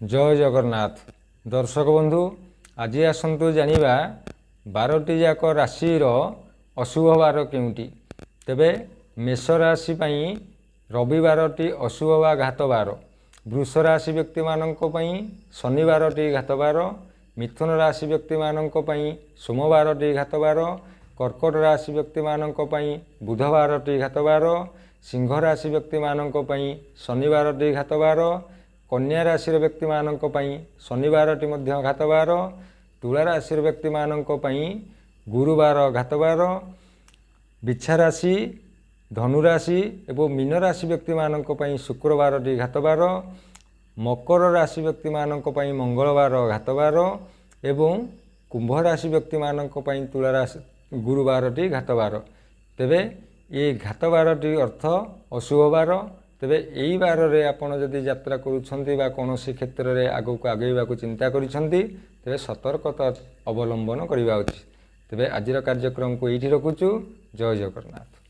जय जगन्नाथ। दर्शक बंधु आज आसतु जानिबा 12टी जाक राशि अशुभ बार केउटी। तेबे मेष राशि पई रविवारटी अशुभ बा घात बार, वृष राशि व्यक्ति मानक पई शनिवारटी घात बार, मिथुन राशि व्यक्ति मानक पई सोमवारटी घात बार, कर्कट राशि व्यक्ति मानक पई बुधवारटी घात बार, सिंह राशि व्यक्ति मानक पई शनिवारटी घात बार, कन्या राशि व्यक्ति मानक पई शनिवारटी मध्य घात बार, तुला राशि व्यक्ति मानक पई गुरुवार घात बार, बिच्छा राशि धनुराशि एवं मीन राशि व्यक्ति मानक पई शुक्रवारटी घात बार, मकर राशि व्यक्ति मानक पई मंगलवार घात बार एवं कुंभ राशि व्यक्ति मानक पई तुला राशि गुरुवारटी घात बार। तेबे ये घात बारटी अर्थ अशुभ बार। तेबे यही बार रे आपण जदि यात्रा करूछंती बा कोनोसी क्षेत्र रे आगो को आगेबा को चिंता करिसंती तेबे सतर्कता अवलंबन करिबा उचित। तेबे आजिर कार्यक्रम को एठी रखुछु। जय जगन्नाथ।